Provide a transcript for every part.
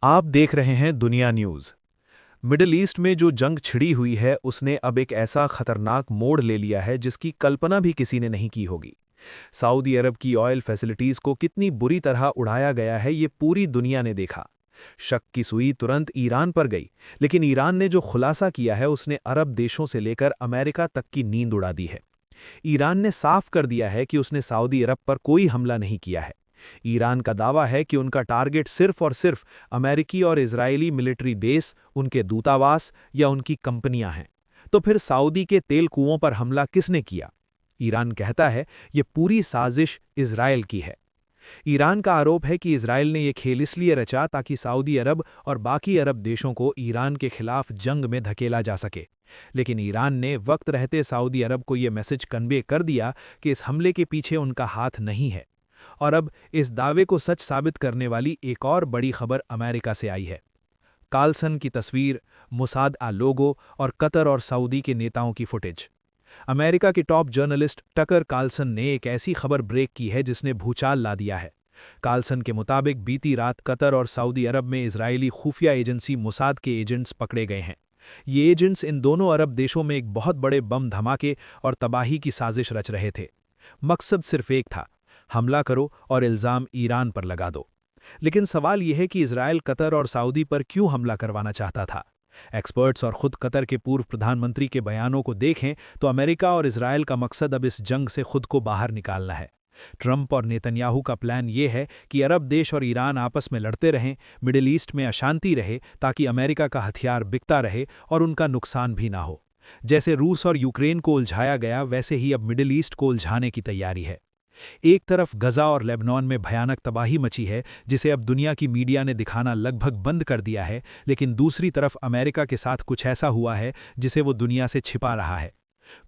आप देख रहे हैं दुनिया न्यूज़। मिडिल ईस्ट में जो जंग छिड़ी हुई है उसने अब एक ऐसा खतरनाक मोड़ ले लिया है जिसकी कल्पना भी किसी ने नहीं की होगी। सऊदी अरब की ऑयल फैसिलिटीज़ को कितनी बुरी तरह उड़ाया गया है ये पूरी दुनिया ने देखा। शक की सुई तुरंत ईरान पर गई, लेकिन ईरान ने जो खुलासा किया है उसने अरब देशों से लेकर अमेरिका तक की नींद उड़ा दी है। ईरान ने साफ कर दिया है कि उसने सऊदी अरब पर कोई हमला नहीं किया है। ईरान का दावा है कि उनका टारगेट सिर्फ और सिर्फ अमेरिकी और इजरायली मिलिट्री बेस, उनके दूतावास या उनकी कंपनियां हैं। तो फिर सऊदी के तेल कुओं पर हमला किसने किया? ईरान कहता है ये पूरी साजिश इजरायल की है। ईरान का आरोप है कि इजरायल ने यह खेल इसलिए रचा ताकि सऊदी अरब और बाकी अरब देशों को ईरान के खिलाफ जंग में धकेला जा सके। लेकिन ईरान ने वक्त रहते सऊदी अरब को यह मैसेज कन्वे कर दिया कि इस हमले के पीछे उनका हाथ नहीं है। और अब इस दावे को सच साबित करने वाली एक और बड़ी खबर अमेरिका से आई है। कार्लसन की तस्वीर, मुसाद आ लोगो और कतर और सऊदी के नेताओं की फुटेज। अमेरिका के टॉप जर्नलिस्ट टकर कार्लसन ने एक ऐसी खबर ब्रेक की है जिसने भूचाल ला दिया है। कार्लसन के मुताबिक बीती रात कतर और सऊदी अरब में इजरायली खुफिया एजेंसी मुसाद के एजेंट्स पकड़े गए हैं। ये एजेंट्स इन दोनों अरब देशों में एक बहुत बड़े बम धमाके और तबाही की साजिश रच रहे थे। मकसद सिर्फ एक था, हमला करो और इल्ज़ाम ईरान पर लगा दो। लेकिन सवाल यह है कि इजरायल कतर और सऊदी पर क्यों हमला करवाना चाहता था। एक्सपर्ट्स और खुद कतर के पूर्व प्रधानमंत्री के बयानों को देखें तो अमेरिका और इजरायल का मकसद अब इस जंग से खुद को बाहर निकालना है। ट्रंप और नेतन्याहू का प्लान ये है कि अरब देश और ईरान आपस में लड़ते रहें, मिडिल ईस्ट में अशांति रहे ताकि अमेरिका का हथियार बिकता रहे और उनका नुकसान भी ना हो। जैसे रूस और यूक्रेन को उलझाया गया वैसे ही अब मिडिल ईस्ट को उलझाने की तैयारी है। एक तरफ गजा और लेबनान में भयानक तबाही मची है जिसे अब दुनिया की मीडिया ने दिखाना लगभग बंद कर दिया है, लेकिन दूसरी तरफ अमेरिका के साथ कुछ ऐसा हुआ है जिसे वो दुनिया से छिपा रहा है।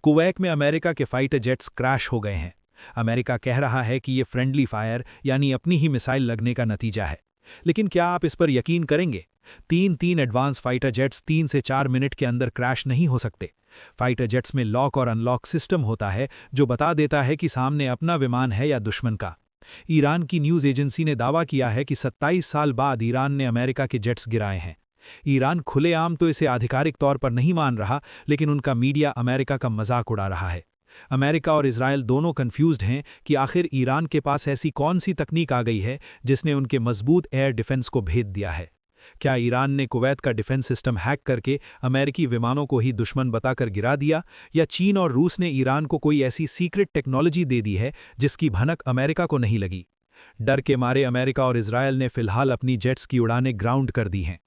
कुवैत में अमेरिका के फाइटर जेट्स क्रैश हो गए हैं। अमेरिका कह रहा है कि ये फ्रेंडली फायर यानी अपनी ही मिसाइल लगने का नतीजा है। लेकिन क्या आप इस पर यकीन करेंगे? तीन एडवांस फाइटर जेट्स 3 से 4 मिनट के अंदर क्रैश नहीं हो सकते। फाइटर जेट्स में लॉक और अनलॉक सिस्टम होता है जो बता देता है कि सामने अपना विमान है या दुश्मन का। ईरान की न्यूज़ एजेंसी ने दावा किया है कि 27 साल बाद ईरान ने अमेरिका के जेट्स गिराए हैं। ईरान खुलेआम तो इसे आधिकारिक तौर पर नहीं मान रहा, लेकिन उनका मीडिया अमेरिका का मजाक उड़ा रहा है। अमेरिका और इजरायल दोनों कंफ्यूज्ड हैं कि आखिर ईरान के पास ऐसी कौन सी तकनीक आ गई है जिसने उनके मजबूत एयर डिफेंस को भेद दिया है। क्या ईरान ने कुवैत का डिफेंस सिस्टम हैक करके अमेरिकी विमानों को ही दुश्मन बताकर गिरा दिया, या चीन और रूस ने ईरान को कोई ऐसी सीक्रेट टेक्नोलॉजी दे दी है जिसकी भनक अमेरिका को नहीं लगी? डर के मारे अमेरिका और इजरायल ने फिलहाल अपनी जेट्स की उड़ानें ग्राउंड कर दी हैं।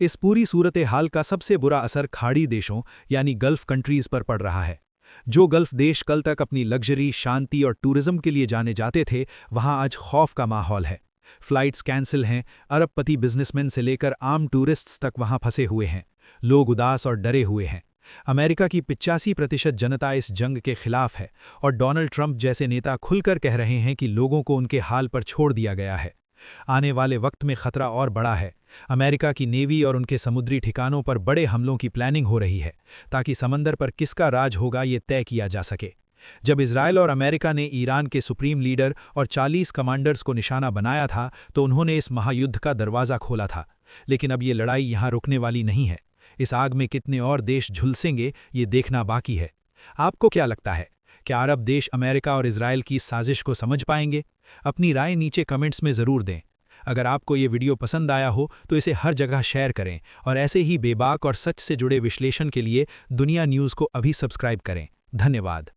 इस पूरी सूरत हाल का सबसे बुरा असर खाड़ी देशों यानी गल्फ कंट्रीज पर पड़ रहा है। जो गल्फ देश कल तक अपनी लग्जरी, शांति और टूरिज्म के लिए जाने जाते थे, वहां आज खौफ का माहौल है। फ्लाइट्स कैंसिल हैं, अरबपति बिजनेसमैन से लेकर आम टूरिस्ट्स तक वहां फंसे हुए हैं। लोग उदास और डरे हुए हैं। अमेरिका की 85% जनता इस जंग के खिलाफ है और डोनाल्ड ट्रंप जैसे नेता खुलकर कह रहे हैं कि लोगों को उनके हाल पर छोड़ दिया गया है। आने वाले वक्त में खतरा और बड़ा है। अमेरिका की नेवी और उनके समुद्री ठिकानों पर बड़े हमलों की प्लानिंग हो रही है ताकि समंदर पर किसका राज होगा ये तय किया जा सके। जब इजरायल और अमेरिका ने ईरान के सुप्रीम लीडर और 40 कमांडर्स को निशाना बनाया था तो उन्होंने इस महायुद्ध का दरवाज़ा खोला था। लेकिन अब ये लड़ाई यहाँ रुकने वाली नहीं है। इस आग में कितने और देश झुलसेंगे ये देखना बाकी है। आपको क्या लगता है? क्या अरब देश अमेरिका और इजरायल की इस साजिश को समझ पाएंगे? अपनी राय नीचे कमेंट्स में ज़रूर दें। अगर आपको ये वीडियो पसंद आया हो तो इसे हर जगह शेयर करें और ऐसे ही बेबाक और सच से जुड़े विश्लेषण के लिए दुनिया न्यूज़ को अभी सब्सक्राइब करें। धन्यवाद।